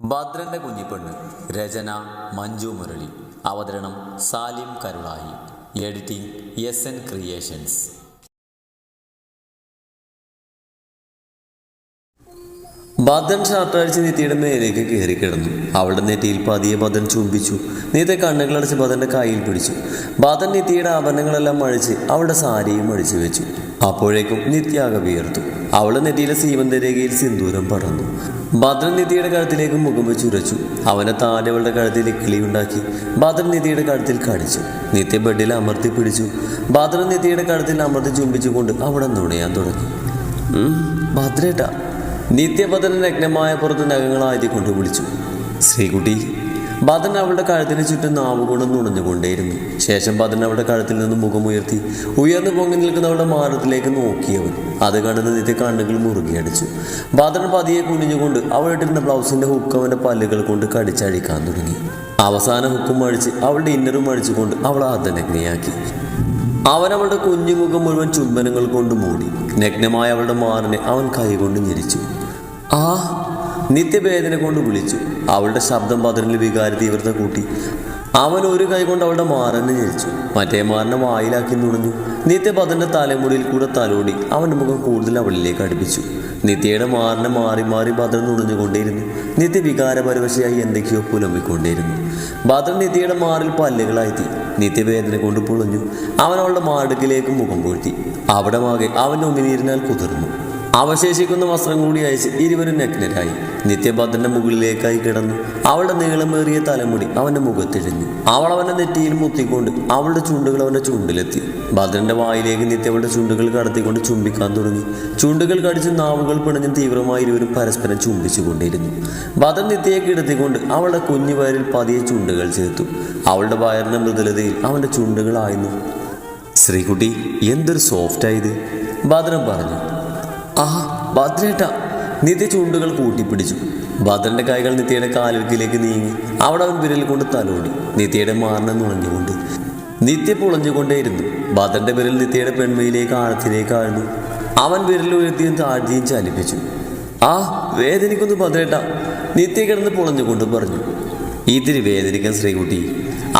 ഭദ്രന്റെ കുഞ്ഞിപ്പെണ്ണ്. രചന മഞ്ജു മുരളി. അവതരണം Salim Karulai. Editing SN creations. Bhadran ഷർട്ടടിച്ച് നിത്യയുടെ മേലേക്ക് കയറി കിടന്നു. അവളുടെ നെറ്റിയിൽ പതിയെ ഭദ്രൻ ചുംബിച്ചു. നിത്യ കണ്ണുകളടച്ച് ഭദ്രന്റെ കയ്യിൽ പിടിച്ചു. ഭദ്രൻ നിത്യയുടെ ആഭരണങ്ങളെല്ലാം അഴിച്ച് അവളുടെ സാരിയും അഴിച്ചു വെച്ചു. അപ്പോഴേക്കും നിത്യാകെ വിയർത്തു. അവളുടെ നെറ്റിയിലെ സീമന്തരേഖയിൽ സിന്ദൂരം പടർന്നു. ഭദ്രൻ നിത്യയുടെ കഴുത്തിലേക്ക് മുഖം വെച്ച് ഉരച്ചു. അവനെ താഴെ അവളുടെ കഴുത്തിൽ കിളിയുണ്ടാക്കി ഭദ്രൻ നിത്യയുടെ കഴുത്തിൽ കടിച്ചു. നിത്യ ബെഡിൽ അമർത്തി പിടിച്ചു. ഭദ്രൻ നിത്യയുടെ കഴുത്തിൽ അമർത്തി ചുംബിച്ചുകൊണ്ട് അവിടെ നുണയാൻ തുടങ്ങി. ഭദ്രേട്ടാ. നിത്യഭദ്രൻ നഗ്നമായ പുറത്ത് നഖങ്ങളായതിക്കൊണ്ട് വിളിച്ചു. ശ്രീകുട്ടി. ഭദ്രൻ അവളുടെ കഴുത്തിന് ചുറ്റും നാവുകൊണ്ട് നുണഞ്ഞുകൊണ്ടേയിരുന്നു. ശേഷം ഭദ്രൻ അവളുടെ കഴുത്തിൽ നിന്ന് മുഖമുയർത്തി ഉയർന്നു പൊങ്ങി നിൽക്കുന്ന അവളുടെ മാറത്തിലേക്ക് നോക്കിയവൻ. അത് കണ്ടെന്ന് നിത്യ കണ്ണുകൾ മുറുകിയടിച്ചു. ഭദ്രൻ പതിയെ കുനിഞ്ഞുകൊണ്ട് അവളിട്ടിരുന്ന ബ്ലൗസിന്റെ ഹുക്ക് അവന്റെ പല്ലുകൾ കൊണ്ട് കടിച്ചഴിക്കാൻ തുടങ്ങി. അവസാന ഹുക്കും അഴിച്ച് അവളുടെ ഇന്നറും അഴിച്ചുകൊണ്ട് അവളെ അർദ്ധനഗ്നയാക്കി. അവൻ അവളുടെ കുഞ്ഞുമുഖം മുഴുവൻ ചുംബനങ്ങൾ കൊണ്ട് മൂടി. നഗ്നമായ അവളുടെ മാറിനെ അവൻ കൈകൊണ്ട് ഞെരിച്ചു. ആ നിത്യവേദന കൊണ്ട് വിളിച്ചു. അവളുടെ ശബ്ദം ഭദ്രനിൽ വികാര തീവ്രത കൂട്ടി. അവൻ ഒരു കൈ കൊണ്ട് അവളുടെ മാറിനെ ഞെരിച്ചു. മറ്റേ മാറിനെ വായിലാക്കി നുണഞ്ഞു. നിത്യ ഭദ്രന്റെ തലമുടിയിൽ കൂടെ തലോടി അവൻ്റെ മുഖം കൂടുതൽ അവളിലേക്ക് അടുപ്പിച്ചു. നിത്യയുടെ മാറിനെ മാറി മാറി ഭദ്രൻ നുണഞ്ഞുകൊണ്ടേയിരുന്നു. നിത്യ വികാരപരവശയായി എന്തൊക്കെയോ പുലമ്പിക്കൊണ്ടേയിരുന്നു. ഭദ്രൻ നിത്യയുടെ മാറിൽ പല്ലുകളായി. നിത്യവേദന കൊണ്ട് പൊളഞ്ഞു. അവൻ അവളുടെ മാടുക്കിലേക്ക് മുഖം പൂഴ്ത്തി. അവിടെ ആകെ അവൻ്റെ ഉമിനീരിനാൽ കുതിർന്നു. അവശേഷിക്കുന്ന വസ്ത്രം കൂടി അയച്ച് ഇരുവരും നഗ്നരായി. നിത്യഭദ്രന്റെ മുകളിലേക്കായി കിടന്നു. അവളുടെ നീളമേറിയ തലമുടി അവന്റെ മുഖത്തിഴഞ്ഞു. അവൾ അവന്റെ നെറ്റിയിൽ മുത്തിക്കൊണ്ട് അവളുടെ ചുണ്ടുകൾ അവന്റെ ചുണ്ടിലെത്തി. ഭദ്രന്റെ വായിലേക്ക് നിത്യ അവളുടെ ചുണ്ടുകൾ കടത്തിക്കൊണ്ട് ചുംബിക്കാൻ തുടങ്ങി. ചുണ്ടുകൾ കടിച്ച് നാവുകൾ പിണഞ്ഞും തീവ്രമായി ഇരുവരും പരസ്പരം ചുംബിച്ചുകൊണ്ടിരുന്നു. ഭദ്രൻ നിത്യയെ കിടത്തിക്കൊണ്ട് അവളുടെ കുഞ്ഞു വയറിൽ പതിയെ ചുണ്ടുകൾ ചേർത്തു. അവളുടെ വയറിന്റെ മൃദുലതയിൽ അവന്റെ ചുണ്ടുകളായിരുന്നു. ശ്രീകുട്ടി, എന്തൊരു സോഫ്റ്റായത്, ഭദ്രൻ പറഞ്ഞു. ആഹാ ഭദ്രേട്ടാ. നിത്യ ചുണ്ടുകൾ കൂട്ടിപ്പിടിച്ചു. ഭദ്രന്റെ കൈകൾ നിത്യയുടെ കാലുകൾക്ക് നീങ്ങി. അവിടെ അവൻ വിരൽ കൊണ്ട് തലോടി. നിത്യയുടെ മാറിനെ നുണഞ്ഞുകൊണ്ട് നിത്യ പുളഞ്ഞുകൊണ്ടേയിരുന്നു. ഭദ്രന്റെ വിരൽ നിത്യയുടെ പെൺമയിലേക്ക് ആഴത്തിലേക്ക് ആഴ്ന്നു. അവൻ വിരൽ ഉയർത്തിയും താഴ്ത്തിയും ചലിപ്പിച്ചു. ആ വേദനിക്കുന്നു ഭദ്രേട്ടാ, നിത്യ കിടന്ന് പുളഞ്ഞുകൊണ്ട് പറഞ്ഞു. ഇത്തിരി വേദനിക്കാൻ ശ്രീകുട്ടി.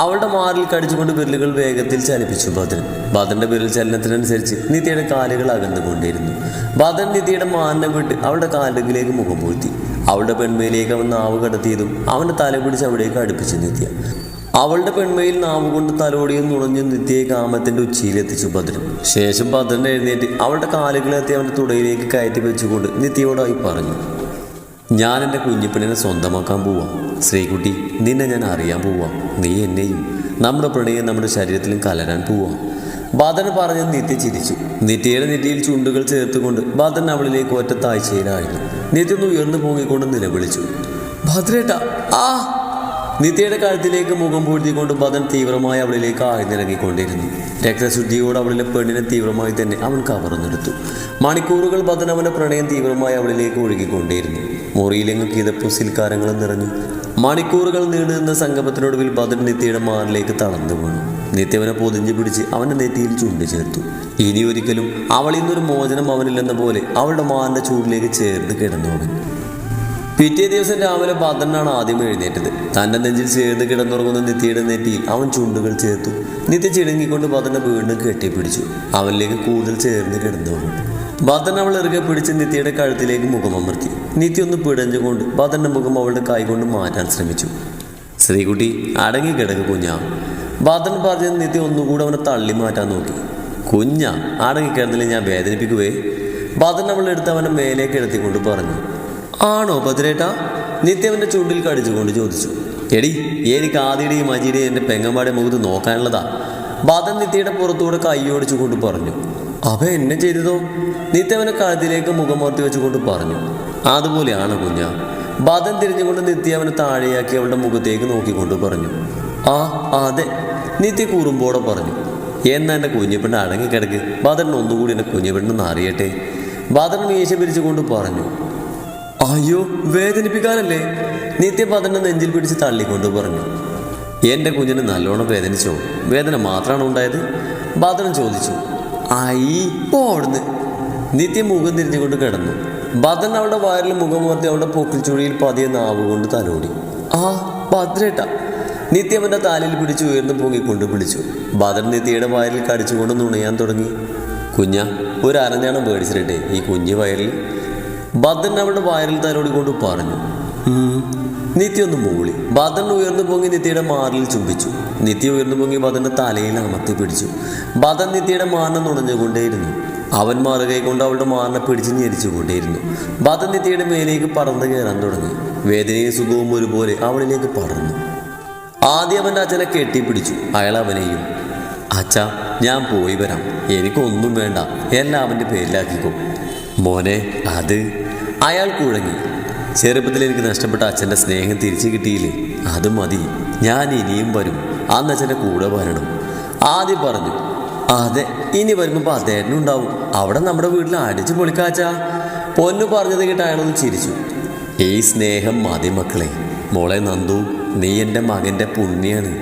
അവളുടെ മാറിൽ കടിച്ചുകൊണ്ട് വിരലുകൾ വേഗത്തിൽ ചലിപ്പിച്ചു ഭദ്രൻ. ഭദ്രന്റെ വിരൽ ചലനത്തിനനുസരിച്ച് നിത്യയുടെ കാലുകൾ അകന്നുകൊണ്ടിരുന്നു. ഭദ്രൻ നിത്യയുടെ മാറിനെ വിട്ട് അവളുടെ കാലുകളിലേക്ക് മുഖം പൂഴ്ത്തി. അവളുടെ പെൺമയിലേക്ക് അവൻ നാവ് കടത്തിയതും അവന്റെ തല പിടിച്ച് അവിടേക്ക് അടുപ്പിച്ചു നിത്യ. അവളുടെ പെൺമയിൽ നാവ് കൊണ്ട് തലോടിയും നുണഞ്ഞും നിത്യയെ കാമത്തിന്റെ ഉച്ചിയിലെത്തിച്ചു ഭദ്രൻ. ശേഷം ഭദ്രൻ എഴുന്നേറ്റ് അവളുടെ കാലുകളെത്തി അവന്റെ തുടയിലേക്ക് കയറ്റി വെച്ചുകൊണ്ട് നിത്യയോടായി പറഞ്ഞു. ഞാൻ എൻ്റെ കുഞ്ഞിപ്പെണ്ണിനെ സ്വന്തമാക്കാൻ പോവാം ശ്രീകുട്ടി. നിന്നെ ഞാൻ അറിയാൻ പോവാം. നീ എന്നെയും. നമ്മുടെ പ്രണയം നമ്മുടെ ശരീരത്തിലും കലരാൻ പോവാം. ഭദ്രൻ പറഞ്ഞ് നിത്യ ചിരിച്ചു. നിത്യയുടെ നെറ്റിയിൽ ചുണ്ടുകൾ ചേർത്തുകൊണ്ട് ഭദ്രൻ അവളിലേക്ക് ഒറ്റ താഴ്ചയിലായിരുന്നു. നിത്യ ഉയർന്നു പോങ്ങിക്കൊണ്ട് നിലവിളിച്ചു. ഭദ്രേട്ടാ. ആ നിത്യയുടെ കഴുത്തിലേക്ക് മുഖം പൂഴ്ത്തിക്കൊണ്ട് ഭദ്രൻ തീവ്രമായി അവളിലേക്ക് ആഴ്ന്നിറങ്ങിക്കൊണ്ടിരുന്നു. രക്തശുദ്ധിയോട് അവളിലെ പെണ്ണിനെ തീവ്രമായി തന്നെ അവൻ കവർന്നെടുത്തു. മണിക്കൂറുകൾ ഭദ്രൻ അവൻ്റെ പ്രണയം തീവ്രമായി അവളിലേക്ക് ഒഴുകിക്കൊണ്ടേയിരുന്നു. മുറിയിലെങ്ങും കിതപ്പും സിൽക്കാരങ്ങളും നിറഞ്ഞു. മണിക്കൂറുകൾ നീണ്ടുനിന്ന സംഗമത്തിനൊടുവിൽ ഭദ്രൻ നിത്യയുടെ മാറിലേക്ക് തളർന്നു വീണു. നിത്യവനെ പൊതിഞ്ഞു പിടിച്ച് അവൻ്റെ നെറ്റിയിൽ ചുണ്ട് ചേർത്തു. ഇനി ഒരിക്കലും അവളിൽ നിന്നൊരു മോചനം അവനില്ലെന്ന പോലെ അവളുടെ മാറിൻ്റെ ചൂടിലേക്ക് ചേർന്ന് കിടന്നു അവൻ. പിറ്റേ ദിവസം രാവിലെ ഭദ്രനാണ് ആദ്യം എഴുന്നേറ്റത്. തൻ്റെ നെഞ്ചിൽ ചേർന്ന് കിടന്നുറങ്ങുന്ന നിത്യയുടെ നെറ്റിയിൽ അവൻ ചുണ്ടുകൾ ചേർത്തു. നിത്യ ചിണങ്ങിക്കൊണ്ട് ഭദ്രനെ വീണ്ടും കെട്ടിപ്പിടിച്ചു. അവനിലേക്ക് കൂടുതൽ ചേർന്ന് കിടന്നുറങ്ങും. ഭദ്രൻ അവൾ ഇറുകെ പിടിച്ച് നിത്യയുടെ കഴുത്തിലേക്ക് മുഖമമർത്തി. നിത്യ ഒന്ന് പിടഞ്ഞുകൊണ്ട് ഭദ്രന്റെ മുഖം അവളുടെ കൈകൊണ്ട് മാറ്റാൻ ശ്രമിച്ചു. ശ്രീകുട്ടി, അടങ്ങി കിടക്ക് കുഞ്ഞാ, ഭദ്രൻ പറഞ്ഞ നിത്യ ഒന്നുകൂടെ അവനെ തള്ളി മാറ്റാൻ നോക്കി. കുഞ്ഞാ, അടങ്ങി കിടന്നില്ല, ഞാൻ വേദനിപ്പിക്കുവേ, ഭദ്രൻ അവളെടുത്ത് അവൻ്റെ മേലേക്ക് എടുത്തിക്കൊണ്ട് പറഞ്ഞു. ആണോ ഭദ്രേട്ടാ? നിത്യ അവൻ്റെ ചുണ്ടിൽ കടിച്ചുകൊണ്ട് ചോദിച്ചു. എടി, എനിക്ക് ആദ്യയുടെയും മജിയുടെയും എൻ്റെ പെങ്ങന്മാരുടെ മുഖത്ത് നോക്കാനുള്ളതാ, ഭദ്രൻ നിത്യയുടെ പുറത്തൂടെ കൈയോടിച്ചുകൊണ്ട് പറഞ്ഞു. അവ എന്നെ ചെയ്തതോ? നിത്യവനെ കഴുത്തിലേക്ക് മുഖമോർത്തി വെച്ചുകൊണ്ട് പറഞ്ഞു. അതുപോലെയാണ് കുഞ്ഞാ. ഭദ്രൻ തിരിഞ്ഞുകൊണ്ട് നിത്യ അവനെ താഴെയാക്കി അവളുടെ മുഖത്തേക്ക് നോക്കിക്കൊണ്ട് പറഞ്ഞു. ആ അതെ, നിത്യ കൂറുമ്പോടെ പറഞ്ഞു. എന്നാ എൻ്റെ കുഞ്ഞിപ്പെണ്ണ് അടങ്ങിക്കിടക്ക്, ഭദ്രൻ ഒന്നുകൂടി എൻ്റെ കുഞ്ഞിപ്പെണ്ണെന്ന് അറിയട്ടെ, ഭദ്രൻ മീശ പിരിച്ചുകൊണ്ട് പറഞ്ഞു. അയ്യോ, വേദനിപ്പിക്കാനല്ലേ? നിത്യ ഭദ്രനെ നെഞ്ചിൽ പിടിച്ച് തള്ളിക്കൊണ്ട് പറഞ്ഞു. എൻ്റെ കുഞ്ഞിന് നല്ലോണം വേദനിച്ചോ? വേദന മാത്രമാണ് ഉണ്ടായത്? ഭദ്രൻ ചോദിച്ചു. അയ്യോ, അവിടുന്ന്. നിത്യ മുഖം തിരിഞ്ഞുകൊണ്ട് കിടന്നു. ഭദ്രൻ അവളുടെ വയറിൽ മുഖമുയർത്തി അവളുടെ പൊക്കിൾച്ചുഴിയിൽ പതിയെ നാവ് കൊണ്ട് തലോടി. ആ ഭദ്രേട്ട. നിത്യ അവൻ്റെ തലയിൽ പിടിച്ച് ഉയർന്നു പൊങ്ങിക്കൊണ്ട് വിളിച്ചു. ഭദ്രൻ നിത്യയുടെ വയറിൽ കടിച്ചുകൊണ്ട് നുണയാൻ തുടങ്ങി. കുഞ്ഞ, ഒരു അരഞ്ഞാണം പേടിച്ചിട്ടെ ഈ കുഞ്ഞു വയറിൽ. ഭദ്രൻ അവളുടെ വയറിൽ തലോടിക്കൊണ്ട് പറഞ്ഞു. നിത്യ ഒന്ന് മൂളി. ഭദ്രൻ ഉയർന്നു പൊങ്ങി നിത്യയുടെ മാറിൽ ചുംബിച്ചു. നിത്യ ഉയർന്നു പൊങ്ങി ഭദ്രൻ്റെ തലയിൽ അമർത്തി പിടിച്ചു. ഭദ്രൻ നിത്യയുടെ മാറിനെ നുണഞ്ഞുകൊണ്ടേയിരുന്നു. അവൻ മാറുകൈ കൊണ്ട് അവളുടെ മാറിനെ പിടിച്ച് ഞെരിച്ചുകൊണ്ടേയിരുന്നു. ഭദ്രൻ നിത്യയുടെ മേലേക്ക് പറന്ന് കയറാൻ തുടങ്ങി. വേദനയും സുഖവും ഒരുപോലെ അവളിലേക്ക് പടർന്നു. ആദ്യം അവൻ്റെ അച്ഛനെ കെട്ടിപ്പിടിച്ചു. അയാൾ അവനെയും. അച്ഛാ, ഞാൻ പോയി വരാം, എനിക്കൊന്നും വേണ്ട, എല്ലാം അവൻ്റെ പേരിലാക്കിക്കോ. മോനെ, അത് അയാൾ കുഴങ്ങി. ചെറുപ്പത്തിൽ എനിക്ക് നഷ്ടപ്പെട്ട അച്ഛൻ്റെ സ്നേഹം തിരിച്ചു കിട്ടിയില്ലേ, അത് മതി. ഞാൻ ഇനിയും വരും, അന്ന് അച്ഛൻ്റെ കൂടെ വരണം. ആദ്യം പറഞ്ഞു. അതെ, ഇനി വരുമ്പോൾ അദ്ദേഹത്തിനുണ്ടാവും, അവിടെ നമ്മുടെ വീട്ടിൽ അടിച്ചു പൊളിക്കാച്ചാ. പൊന്നു പറഞ്ഞത് കേട്ട് അയാളൊന്ന് ചിരിച്ചു. ഈ സ്നേഹം മതി മക്കളെ. മോളെ നന്ദു, നീ എൻ്റെ മകൻ്റെ പുണ്യാണ്,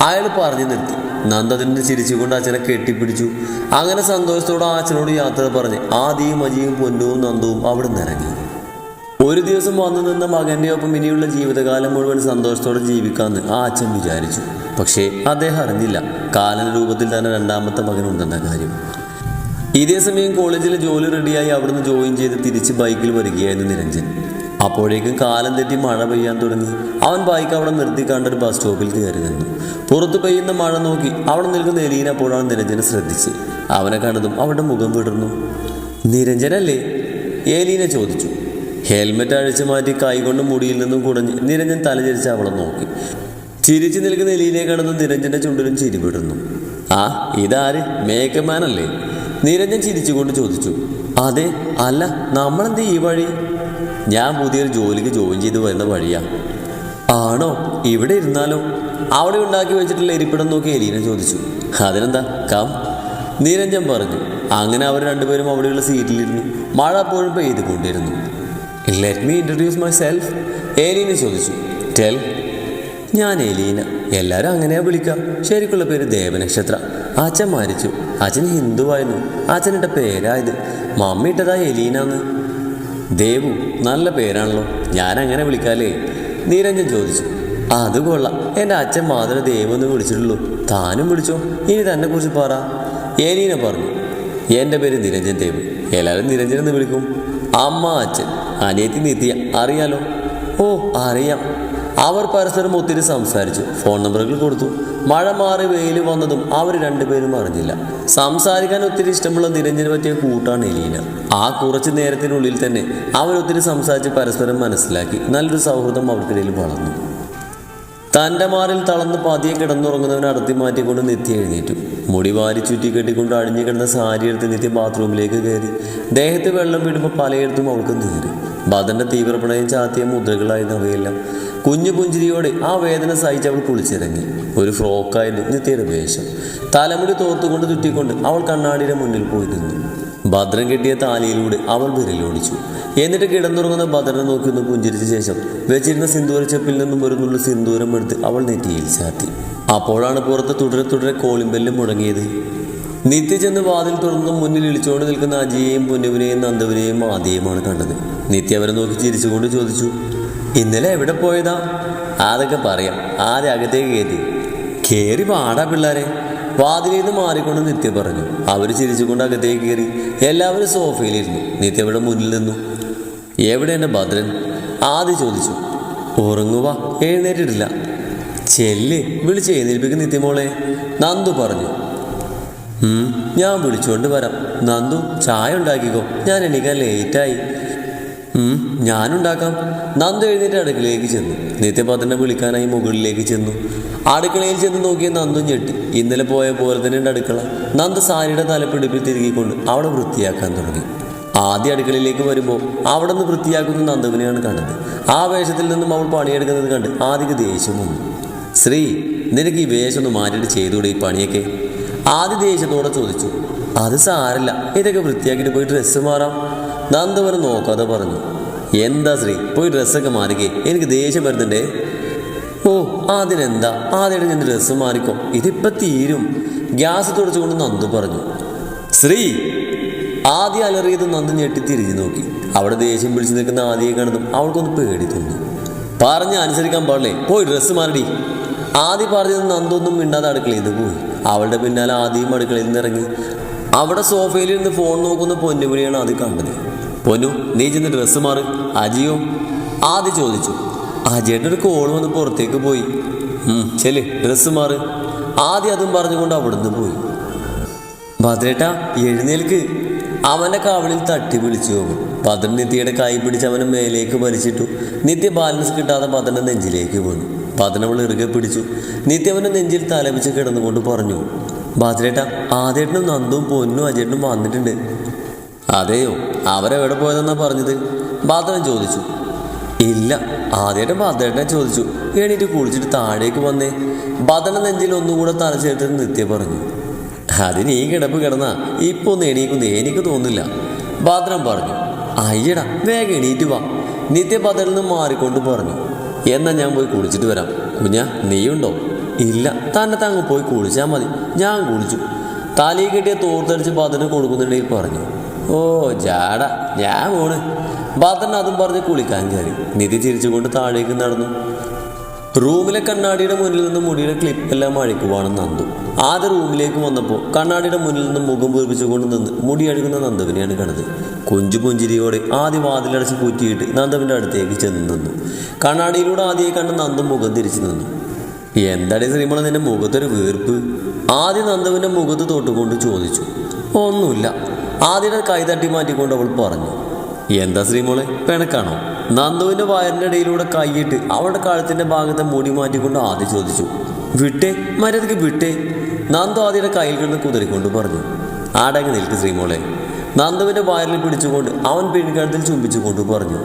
അയാൾ പറഞ്ഞു നിർത്തി. നന്ദ അതിന് ചിരിച്ചുകൊണ്ട് അച്ഛനെ കെട്ടിപ്പിടിച്ചു. അങ്ങനെ സന്തോഷത്തോടെ അച്ഛനോട് യാത്ര പറഞ്ഞ് ആദിയും അജിയും പൊന്നുവും നന്ദുവും അവിടെ നിന്ന് ഇറങ്ങി. ഒരു ദിവസം വന്നു നിന്ന മകൻ്റെ ഒപ്പം ഇനിയുള്ള ജീവിതകാലം മുഴുവൻ സന്തോഷത്തോടെ ജീവിക്കാമെന്ന് ആ അച്ഛൻ വിചാരിച്ചു. പക്ഷേ അദ്ദേഹം അറിഞ്ഞില്ല കാലന രൂപത്തിൽ തന്നെ രണ്ടാമത്തെ മകനുണ്ടെന്ന കാര്യം. ഇതേ സമയം കോളേജിൽ ജോലി റെഡിയായി അവിടുന്ന് ജോയിൻ ചെയ്ത് തിരിച്ച് ബൈക്കിൽ വരികയായിരുന്നു നിരഞ്ജൻ. അപ്പോഴേക്കും കാലം തെറ്റി മഴ പെയ്യാൻ തുടങ്ങി. അവൻ ബൈക്ക് അവിടെ നിർത്തി കണ്ടൊരു ബസ് സ്റ്റോപ്പിൽ കയറി നിന്നു. പുറത്ത് പെയ്യുന്ന മഴ നോക്കി അവിടെ നിൽക്കുന്ന എലീന അപ്പോഴാണ് നിരഞ്ജനെ ശ്രദ്ധിച്ച്. അവനെ കണ്ടതും അവളുടെ മുഖം വിടർന്നു. നിരഞ്ജനല്ലേ? എലീന ചോദിച്ചു. ഹെൽമെറ്റ് അഴിച്ചു മാറ്റി കൈകൊണ്ട് മുടിയിൽ നിന്നും കുടഞ്ഞ് നിരഞ്ജൻ തലചരിച്ച് അവളെ നോക്കി. ചിരിച്ചു നിൽക്കുന്ന എലീനയെ കണ്ടതും നിരഞ്ജന്റെ ചുണ്ടിലും ചിരി വിടുന്നു. ആ, ഇതാര്? മേക്കപ്പ് മാൻ അല്ലേ? നിരഞ്ജൻ ചിരിച്ചുകൊണ്ട് ചോദിച്ചു. അതെ. അല്ല, നമ്മളെന്ത് ഈ വഴി? ഞാൻ പുതിയൊരു ജോലിക്ക് ജോയിൻ ചെയ്ത് വരുന്ന വഴിയാ. ആണോ? ഇവിടെ ഇരുന്നാലോ? അവിടെ ഉണ്ടാക്കി വെച്ചിട്ടുള്ള ഇരിപ്പിടം നോക്കി എലീന ചോദിച്ചു. അതിനെന്താ, കം, നിരഞ്ജൻ പറഞ്ഞു. അങ്ങനെ അവർ രണ്ടുപേരും അവിടെയുള്ള സീറ്റിലിരുന്നു. മഴ അപ്പോഴും പെയ്തുകൊണ്ടിരുന്നു. Let me introduce my self, Elina ചോദിച്ചു. ടെൽ. ഞാൻ എലീന, എല്ലാവരും അങ്ങനെയാ വിളിക്കാം. ശരിക്കുള്ള പേര് ദേവനക്ഷത്ര. അച്ഛൻ മരിച്ചു. അച്ഛൻ ഹിന്ദുവായിരുന്നു. അച്ഛനിട്ട പേരായത്. മമ്മി ഇട്ടതാ എലീനാന്ന്. ദേവു, നല്ല പേരാണല്ലോ, ഞാൻ അങ്ങനെ വിളിക്കാല്ലേ? നിരഞ്ജൻ ചോദിച്ചു. അത് കൊള്ളാം, എൻ്റെ അച്ഛൻ മാത്രമേ ദേവു എന്ന് വിളിച്ചിട്ടുള്ളൂ. താനും വിളിച്ചോ, ഇനി തന്നെ കുറിച്ച് പറ. എലീന പറഞ്ഞു. എൻ്റെ പേര് നിരഞ്ജൻ ദേവ്, എല്ലാവരും നിരഞ്ജൻ എന്ന് വിളിക്കും. അമ്മ, അച്ഛൻ, അനിയത്തി നിത്യ, അറിയാലോ? ഓ, അറിയാം. അവർ പരസ്പരം ഒത്തിരി സംസാരിച്ചു. ഫോൺ നമ്പറുകൾ കൊടുത്തു. മഴ മാറി വെയിൽ വന്നതും അവർ രണ്ടുപേരും അറിഞ്ഞില്ല. സംസാരിക്കാൻ ഒത്തിരി ഇഷ്ടമുള്ള നിരഞ്ജന് പറ്റിയ കൂട്ടാണ് എലീന. ആ കുറച്ച് നേരത്തിനുള്ളിൽ തന്നെ അവരൊത്തിരി സംസാരിച്ച് പരസ്പരം മനസ്സിലാക്കി. നല്ലൊരു സൗഹൃദം അവർക്കിടയിൽ വളർന്നു. തൻ്റെ മാറിൽ തളർന്ന് പതിയെ കിടന്നുറങ്ങുന്നവനെ അടർത്തി മാറ്റിക്കൊണ്ട് നിത്യ എഴുന്നേറ്റു. മുടി വാരി ചുറ്റി കെട്ടിക്കൊണ്ട് അഴിഞ്ഞു കിടന്ന സാരി എടുത്ത് നിത്യ ബാത്റൂമിലേക്ക് കയറി. ദേഹത്ത് വെള്ളം വീടുമ്പോൾ പലയിടത്തും അവൾക്ക് നീറി. ഭദ്രൻ്റെ തീവ്രപ്രണയം ചാത്തിയ മുദ്രകളായിരുന്നു അവയെല്ലാം. കുഞ്ഞു പുഞ്ചിരിയോടെ ആ വേദന സഹിച്ച് അവൾ കുളിച്ചിറങ്ങി. ഒരു ഫ്രോക്കായിരുന്നു നിത്യയുടെ വേഷം. തലമുടി തോർത്തുകൊണ്ട് ചുറ്റിക്കൊണ്ട് അവൾ കണ്ണാടിയുടെ മുന്നിൽ പോയി നിന്നു. ഭദ്രൻ കെട്ടിയ താലിയിലൂടെ അവൾ വിരലോടിച്ചു. എന്നിട്ട് കിടന്നുറങ്ങുന്ന ഭദ്രനെ നോക്കി പുഞ്ചിരിച്ച ശേഷം വെച്ചിരുന്ന സിന്ദൂരച്ചപ്പിൽ നിന്നും ഒരു നുള്ളു സിന്ദൂരം എടുത്ത് അവൾ നെറ്റിയിൽ ചാത്തി. അപ്പോഴാണ് പുറത്ത് തുടരെ തുടരെ കോളിമ്പെല്ലും മുടങ്ങിയത്. നിത്യ ചെന്ന് വാതിൽ തുറന്നു മുന്നിൽ ഇളിച്ചുകൊണ്ട് നിൽക്കുന്ന അജിയെയും പൊന്നുവിനെയും നന്ദുവിനെയും ആദ്യയുമാണ് കണ്ടത്. നിത്യ അവരെ നോക്കി ചിരിച്ചുകൊണ്ട് ചോദിച്ചു. ഇന്നലെ എവിടെ പോയതാ? അതൊക്കെ പറയാം, ആദ്യം അകത്തേക്ക് കയറി പാടാ പിള്ളേരെ. വാതിലിൽ നിന്ന് മാറിക്കൊണ്ട് നിത്യ പറഞ്ഞു. അവർ ചിരിച്ചുകൊണ്ട് അകത്തേക്ക് കയറി. എല്ലാവരും സോഫയിലിരുന്നു. നിത്യ അവിടെ മുന്നിൽ നിന്നു. എവിടെ എൻ്റെ ഭദ്രൻ? ആദ്യം ചോദിച്ചു. ഉറങ്ങുക, എഴുന്നേറ്റിട്ടില്ല. ചെല്ല്, വിളിച്ച് എഴുന്നേൽപ്പിക്കും നിത്യമോളെ, നന്ദു പറഞ്ഞു. ഞാൻ വിളിച്ചുകൊണ്ട് വരാം. നന്ദു, ചായ ഉണ്ടാക്കിക്കോ, ഞാൻ എണീക്കാൻ ലേറ്റായി. ഞാനുണ്ടാക്കാം. നന്ദു എഴുന്നേറ്റ് അടുക്കളയിലേക്ക് ചെന്നു. നിത്യഭദ്രനെ വിളിക്കാനായി മുകളിലേക്ക് ചെന്നു. അടുക്കളയിൽ ചെന്ന് നോക്കിയ നന്ദു ഞെട്ടി. ഇന്നലെ പോയ പോലെ തന്നെ അടുക്കള. നന്ദു സാരിയുടെ തലപ്പിടിപ്പിൽ തിരുകിക്കൊണ്ട് അവിടെ വൃത്തിയാക്കാൻ തുടങ്ങി. ആദ്യ അടുക്കളയിലേക്ക് വരുമ്പോൾ അവിടെ നിന്ന് വൃത്തിയാക്കുന്ന നന്ദുവിനെയാണ് കണ്ടത്. ആ വേഷത്തിൽ നിന്നും അവൾ പണിയെടുക്കുന്നത് കണ്ട് ആദ്യക്ക് ദേഷ്യം വന്നു. ശ്രീ, നിനക്ക് ഈ വേഷം ഒന്ന് മാറ്റിയിട്ട് ചെയ്തുകൂടെ ഈ പണിയൊക്കെ? ആദ്യ ദേഷ്യത്തോടെ ചോദിച്ചു. അത് സാരല്ല, ഇതൊക്കെ വൃത്തിയാക്കിയിട്ട് പോയി ഡ്രസ്സ് മാറാം. നന്ദവനെ നോക്കാതെ പറഞ്ഞു. എന്താ ശ്രീ, പോയി ഡ്രസ്സൊക്കെ മാറിക്കേ, എനിക്ക് ദേഷ്യം വരുന്നുണ്ടേ. ഓ, അതിനെന്താ, ആദ്യമായിട്ട് ഞാൻ ഡ്രസ്സ് മാറിക്കോ, ഇതിപ്പം തീരും. ഗ്യാസ് തുടച്ചുകൊണ്ട് നന്ദു പറഞ്ഞു. ശ്രീ, ആദ്യം അലറിയത് നന്ദു ഞെട്ടി തിരിഞ്ഞു നോക്കി. അവിടെ ദേഷ്യം പിടിച്ചു നിൽക്കുന്ന ആദ്യയെ കാണുന്നതും അവൾക്കൊന്ന് പേടി തോന്നി. പറഞ്ഞ് അനുസരിക്കാൻ പാടില്ലേ, പോയി ഡ്രസ്സ് മാറടി. ആദ്യം പറഞ്ഞത് നന്ദൊന്നും മിണ്ടാതെ അടുക്കളയിൽ നിന്ന് പോയി. അവളുടെ പിന്നാലെ ആദ്യം അടുക്കളയിൽ നിന്ന് ഇറങ്ങി. അവിടെ സോഫയിൽ ഇരുന്ന് ഫോൺ നോക്കുന്ന പൊന്നുമണിയാണ് ആദ്യം കണ്ടത്. പൊന്നു, നീ ചെന്ന് ഡ്രസ്സ് മാറ്. അജിയോ? ആദ്യം ചോദിച്ചു. അജിയുടെ ഒരു കോൾ വന്ന് പുറത്തേക്ക് പോയി. ചെല്, ഡ്രസ്സ് മാറ്. ആദ്യം അതും പറഞ്ഞുകൊണ്ട് അവിടുന്ന് പോയി. ഭദ്രേട്ടാ, എഴുന്നേൽക്ക്. അവൻ്റെ കവളിൽ തട്ടി വിളിച്ചു പോകും. ഭദ്രൻ നിത്യയുടെ കൈ പിടിച്ച് അവനെ മേലേക്ക് വലിച്ചിട്ടു. നിത്യ ബാലൻസ് കിട്ടാതെ ഭദ്രൻ്റെ നെഞ്ചിലേക്ക് വീണു. ഭദ്രൻ അവൾ ഇറുകെ പിടിച്ചു. നിത്യ അവൻ്റെ നെഞ്ചിൽ തലപിച്ച് കിടന്നുകൊണ്ട് പറഞ്ഞു, ഭദ്രേട്ടാ, ആദ്യേട്ടനും നന്ദും പൊന്നും അജേട്ടനും വന്നിട്ടുണ്ട്. അതെയോ? അവരെവിടെ പോയതെന്നാ പറഞ്ഞത്? ഭദ്രൻ ചോദിച്ചു. ഇല്ല, ആദ്യേട്ടൻ ഭദ്രേട്ടനെ ചോദിച്ചു. എണീറ്റ് കുളിച്ചിട്ട് താഴേക്ക് വന്നേ. ഭദ്രൻ്റെ നെഞ്ചിൽ ഒന്നുകൂടെ തലച്ചേർത്ത് നിത്യ പറഞ്ഞു. അതിന് ഈ കിടപ്പ് കിടന്നാ ഇപ്പോൾ ഒന്ന് എണീക്കുന്നു എനിക്ക് തോന്നില്ല, ഭദ്രൻ പറഞ്ഞു. അയ്യടാ, വേഗം എണീറ്റ് വാ. നിത്യ ഭദ്രനിൽ നിന്ന് മാറിക്കൊണ്ട് പറഞ്ഞു. എന്നാൽ ഞാൻ പോയി കുളിച്ചിട്ട് വരാം. കുഞ്ഞാ, നീയുണ്ടോ? ഇല്ല, തന്നെ അങ്ങ് പോയി കുളിച്ചാൽ മതി. ഞാൻ കുളിച്ചു. തലയിൽ കെട്ടിയ തോർത്തടിച്ച് ഭദ്രന് കൊടുക്കുന്നുണ്ടെങ്കിൽ പറഞ്ഞു. ഓ ജാട, ഞാൻ പോണ്. ഭദ്രൻ അതും പറഞ്ഞ് കുളിക്കാൻ കയറി. നിധി ചിരിച്ചുകൊണ്ട് താഴേക്ക് നടന്നു. റൂമിലെ കണ്ണാടിയുടെ മുന്നിൽ നിന്ന് മുടിയുടെ ക്ലിപ്പെല്ലാം അഴിക്കുവാണ് നന്ദു. ആദ്യ റൂമിലേക്ക് വന്നപ്പോൾ കണ്ണാടിയുടെ മുന്നിൽ നിന്ന് മുഖം വീർപ്പിച്ചുകൊണ്ട് നിന്ന് മുടി അഴുകുന്ന നന്ദുവിനെയാണ് കണ്ടത്. കൊഞ്ചു പുഞ്ചിരിയോടെ ആദ്യം വാതിലടച്ച് കുറ്റിയിട്ട് നന്ദുവിൻ്റെ അടുത്തേക്ക് ചെന്ന് നിന്നു. കണ്ണാടിയിലൂടെ ആദ്യമായി കണ്ട് നന്ദു മുഖം തിരിച്ചു നിന്നു. എന്താടി ശ്രീമോളെ, നിന്റെ മുഖത്തൊരു വീർപ്പ്? ആദ്യം നന്ദുവിൻ്റെ മുഖത്ത് തൊട്ടുകൊണ്ട് ചോദിച്ചു. ഒന്നുമില്ല, ആദ്യയുടെ കൈ തട്ടി മാറ്റിക്കൊണ്ട് അവൾ പറഞ്ഞു. എന്താ ശ്രീമോളെ, പിണക്കാണോ? നന്ദുവിൻ്റെ വയറിൻ്റെ ഇടയിലൂടെ കൈയിട്ട് അവളുടെ കഴുത്തിൻ്റെ ഭാഗത്തെ മുടി മാറ്റിക്കൊണ്ട് ആദ്യം ചോദിച്ചു. വിട്ടേ, മര്യാദക്ക് വിട്ടേ. നന്ദു ആദ്യയുടെ കയ്യിൽ കിടന്ന് കുതിരിക്കൊണ്ട് പറഞ്ഞു. ആടങ്ങി നിൽക്ക് ശ്രീമോളെ. നന്ദുവിൻ്റെ വയറിൽ പിടിച്ചുകൊണ്ട് അവൻ പെൺകഴുത്തിൽ ചുംബിച്ചുകൊണ്ട് പറഞ്ഞു.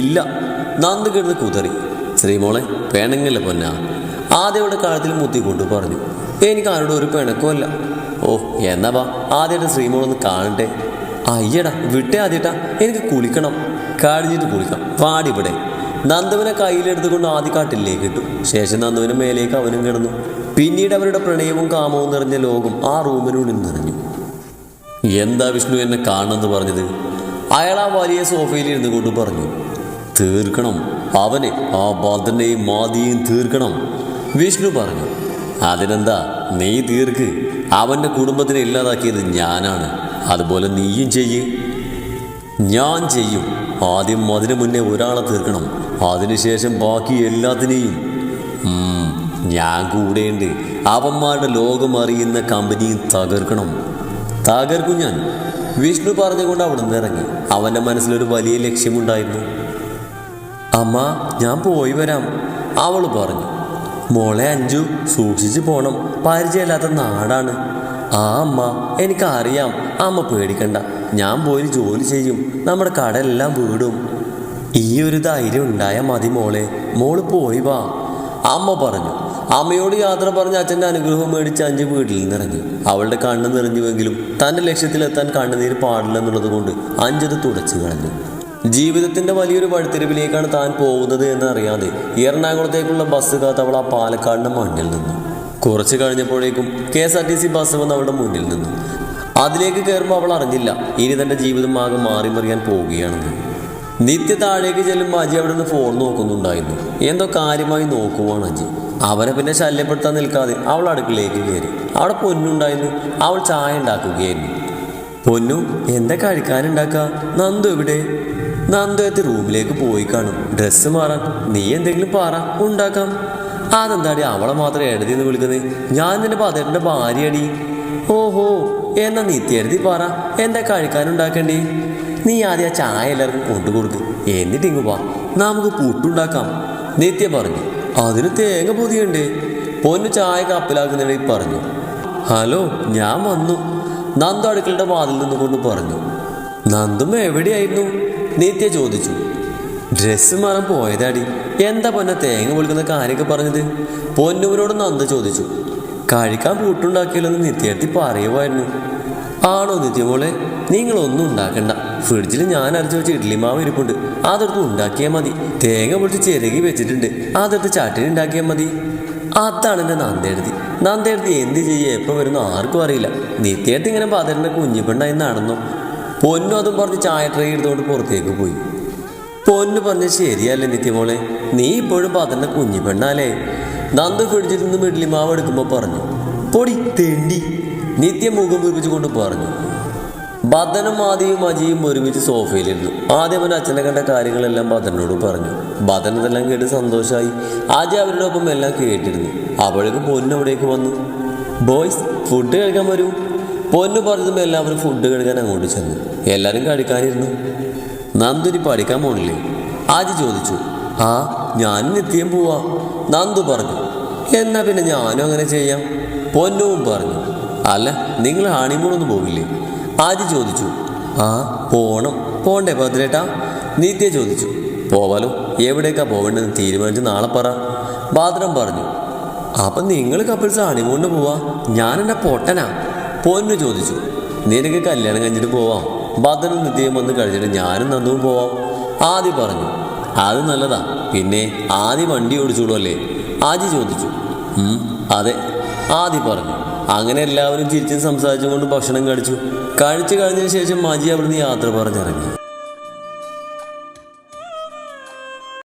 ഇല്ല. നന്ദു കിടന്ന് കുതിറി. ശ്രീമോളെ, പിണങ്ങല്ല പൊന്നാ. ആദ്യയുടെ കഴുത്തിൽ മുത്തിക്കൊണ്ട് പറഞ്ഞു. എനിക്ക് ആരോടും ഒരു പിണക്കമല്ല. ഓ എന്നാ വാ, ആദ്യമായിട്ട് ശ്രീമോളൊന്ന് കാണട്ടെ. അയ്യടാ, വിട്ടേ ആദ്യട്ടാ, എനിക്ക് കുളിക്കണം. കഴിഞ്ഞിട്ട് കുളിക്കാം, വാടിവിടെ. നന്ദുവിനെ കയ്യിലെടുത്തുകൊണ്ട് ആദ്യ കാട്ടിലേക്ക് ഇട്ടു. ശേഷം നന്ദുവിന് മേലേക്ക് അവനും കിടന്നു. പിന്നീട് അവരുടെ പ്രണയവും കാമവും നിറഞ്ഞ ലോകം ആ റൂമിനുള്ളിൽ നിറഞ്ഞു. എന്താ വിഷ്ണു എന്നെ കാണണമെന്ന് പറഞ്ഞത്? അയാൾ ആ വലിയ സോഫയിൽ ഇരുന്നു കൊണ്ട് പറഞ്ഞു. തീർക്കണം അവനെ, ആ ഭദ്രനെയും മാതിയെയും തീർക്കണം, വിഷ്ണു പറഞ്ഞു. അതിനെന്താ, നീ തീർക്ക്. അവൻ്റെ കുടുംബത്തിനെ ഇല്ലാതാക്കിയത് ഞാനാണ്, അതുപോലെ നീയും ചെയ്യ്. ഞാൻ ചെയ്യും. ആദ്യം അതിനു മുന്നേ ഒരാളെ തീർക്കണം, അതിനുശേഷം ബാക്കി എല്ലാത്തിനെയും. ഞാൻ കൂടെയുണ്ട്. അവന്മാരുടെ ലോകം അറിയുന്ന കമ്പനിയും തകർക്കണം. തകർക്കും ഞാൻ, വിഷ്ണു പറഞ്ഞുകൊണ്ട് അവിടെ നിന്ന് ഇറങ്ങി. അവൻ്റെ മനസ്സിലൊരു വലിയ ലക്ഷ്യമുണ്ടായിരുന്നു. അമ്മ, ഞാൻ പോയി വരാം, അവൾ പറഞ്ഞു. മോളെ അഞ്ജു, സൂക്ഷിച്ചു പോണം, പരിചയമില്ലാത്ത നാടാണ്. ആ അമ്മ, എനിക്കറിയാം. അമ്മ പേടിക്കണ്ട, ഞാൻ പോയി ജോലി ചെയ്യും, നമ്മുടെ കടയെല്ലാം വീടും. ഈ ഒരു ധൈര്യം ഉണ്ടായാൽ മതി മോളെ, മോള് പോയി വാ, അമ്മ പറഞ്ഞു. അമ്മയോട് യാത്ര പറഞ്ഞ് അച്ഛൻ്റെ അനുഗ്രഹം മേടിച്ച് അഞ്ച് വീട്ടിൽ നിന്നിറങ്ങി. അവളുടെ കണ്ണ് നിറഞ്ഞുവെങ്കിലും തൻ്റെ ലക്ഷ്യത്തിലെത്താൻ കണ്ണുനീര് പാടില്ലെന്നുള്ളത് കൊണ്ട് അഞ്ചത് തുടച്ചു കളഞ്ഞു. ജീവിതത്തിൻ്റെ വലിയൊരു വഴിത്തിരിവിലേക്കാണ് താൻ പോകുന്നത് എന്നറിയാതെ എറണാകുളത്തേക്കുള്ള ബസ് കാത്ത് അവൾ ആ പാലക്കാടിൻ്റെ മണ്ണിൽ നിന്നു. കുറച്ച് കഴിഞ്ഞപ്പോഴേക്കും KSRTC ബസ് വന്ന് അവളുടെ മുന്നിൽ നിന്നു. അതിലേക്ക് കയറുമ്പോൾ അവൾ അറിഞ്ഞില്ല ഇനി തൻ്റെ ജീവിതം ആകെ മാറിമറിയാൻ പോവുകയാണെന്ന്. നിത്യ താഴേക്ക് ചെല്ലുമ്പോൾ അജി അവിടെ നിന്ന് ഫോൺ നോക്കുന്നുണ്ടായിരുന്നു. എന്തോ കാര്യമായി നോക്കുവാണ് അജി. അവനെ പിന്നെ ശല്യപ്പെടുത്താൻ നിൽക്കാതെ അവൾ അടുക്കളയിലേക്ക് കയറി. അവിടെ പൊന്നുണ്ടായിരുന്നു. അവൾ ചായ ഉണ്ടാക്കുകയായിരുന്നു. പൊന്നു, എന്താ കഴിക്കാനുണ്ടാക്കുക? നന്ദു എവിടെ? നന്ദു എത്തി റൂമിലേക്ക് പോയി കാണും. ഡ്രസ്സ് മാറാൻ. നീ എന്തെങ്കിലും പറ, ഉണ്ടാക്കാം. അതെന്താടി അവളെ മാത്രം എഴുതിയെന്ന് വിളിക്കുന്നത്? ഞാൻ നിന്റെ പതേട്ടൻ്റെ ഭാര്യയടി. ഓഹോ, എന്നാ നിത്യ എഴുതി പറ, എന്താ കഴിക്കാനുണ്ടാക്കണ്ടേ? നീ ആദ്യം ആ ചായ എല്ലാവർക്കും കൊണ്ടുകൊടുക്കും, എന്നിട്ട് ഇങ്ങ് വാ, നമുക്ക് പുട്ടുണ്ടാക്കാം, നിത്യ പറഞ്ഞു. അതിന് തേങ്ങ പൊതിയണ്ടേ? പൊന്നു ചായ കപ്പിലാക്കുന്നിടയിൽ പറഞ്ഞു. ഹലോ, ഞാൻ വന്നു, നന്ദു അടുക്കളുടെ വാതിൽ നിന്നുകൊണ്ട് പറഞ്ഞു. നന്ദും എവിടെയായിരുന്നു? നിത്യ ചോദിച്ചു. ഡ്രസ്സ് മാറാൻ പോയതാടി. എന്താ പൊന്നെ തേങ്ങ പൊളിക്കുന്ന കാര്യമൊക്കെ പറഞ്ഞത്? പൊന്നുവിനോട് നന്ദു ചോദിച്ചു. കഴിക്കാൻ പുട്ടുണ്ടാക്കിയല്ലെന്ന് നിത്യടുത്ത് പറയുമായിരുന്നു. ആണോ നിത്യമോളെ? നിങ്ങളൊന്നും ഉണ്ടാക്കണ്ട, ഫ്രിഡ്ജിൽ ഞാൻ അരച്ച് വെച്ച് ഇഡ്ലി മാവ് ഇരിപ്പുണ്ട്, അതെടുത്ത് ഉണ്ടാക്കിയാൽ മതി. തേങ്ങ പൊളിച്ച് ചിരകി വെച്ചിട്ടുണ്ട്, അതെടുത്ത് ചട്ടിനി ഉണ്ടാക്കിയാൽ മതി. അതാണ് എൻ്റെ നന്ദെടുത്തി. നന്ദേടത്ത് എന്ത് ചെയ്യുക എപ്പോൾ വരുന്നു ആർക്കും അറിയില്ല. നിത്യേട്ടൻ ഇങ്ങനെ ബദറിൻ്റെ കുഞ്ഞിപ്പെണ്ണായി നടന്നു. പൊന്നു അതും പറഞ്ഞ് ചായ ട്രേ എടുത്തുകൊണ്ട് പുറത്തേക്ക് പോയി. പൊന്നു പറഞ്ഞ് ശരിയല്ലേ നിത്യമോളെ, നീ ഇപ്പോഴും ബദറിൻ്റെ കുഞ്ഞിപ്പെണ്ണാലേ? നന്ദു പിടിച്ചിട്ട് നിന്ന് മിഡ്ലിമാവ് എടുക്കുമ്പോൾ പറഞ്ഞു. പൊടി തെണ്ടി, നിത്യം മുഖം വീർപ്പിച്ചുകൊണ്ട് പറഞ്ഞു. ബദനും ആദിയും അജിയും ഒരുമിച്ച് സോഫയിലിരുന്നു. ആദ്യം അവൻ്റെ അച്ഛനെ കണ്ട കാര്യങ്ങളെല്ലാം ബദറിനോട് പറഞ്ഞു. ബദൻ ഇതെല്ലാം കേട്ട് സന്തോഷമായി. അജി അവരുടെ ഒപ്പം എല്ലാം കേട്ടിരുന്നു. അപ്പോഴേക്കും പൊന്നു അവിടേക്ക് വന്നു. ബോയ്സ്, ഫുഡ് കഴിക്കാൻ വരൂ. പൊന്നു പറഞ്ഞതും എല്ലാവരും ഫുഡ് കഴിക്കാൻ അങ്ങോട്ട് ചെന്നു. എല്ലാവരും കഴിക്കാനിരുന്നു. നന്ദുനി പഠിക്കാൻ പോണില്ലേ? ആജി ചോദിച്ചു. ആ, ഞാനും നിത്യം പോവാ, നന്ദു പറഞ്ഞു. എന്നാ പിന്നെ ഞാനും അങ്ങനെ ചെയ്യാം, പൊന്നുവും പറഞ്ഞു. അല്ല, നിങ്ങൾ ഹണിമൂണൊന്നും പോകില്ലേ? ആജി ചോദിച്ചു. ആ, പോണം. പോണ്ടേ ഭദ്രേട്ടാ? നിത്യ ചോദിച്ചു. പോവാലോ. എവിടേക്കാ പോവേണ്ടതെന്ന് തീരുമാനിച്ച് നാളെ പറ, ഭദ്രം പറഞ്ഞു. അപ്പം നിങ്ങൾ കപ്പിൾസ് ഹണിമൂണിന് പോവാ? ഞാനെന്നെ പൊട്ടനാ? പൊന്നു ചോദിച്ചു. നിനക്ക് കല്യാണം കഴിഞ്ഞിട്ട് പോവാം. ഭദ്രനും നിത്യയും വന്ന് കഴിച്ചിട്ട് ഞാനും നന്ദുവും പോവാം, ആദി പറഞ്ഞു. അത് നല്ലതാ. പിന്നെ ആദി വണ്ടി ഓടിച്ചോളൂ അല്ലേ? ആജി ചോദിച്ചു. അതെ, ആദി പറഞ്ഞു. അങ്ങനെ എല്ലാവരും ചിരിച്ചും സംസാരിച്ചും കൊണ്ട് ഭക്ഷണം കഴിച്ചു കഴിഞ്ഞതിന് ശേഷം അജി അവിടുന്ന് യാത്ര പറഞ്ഞിറങ്ങി.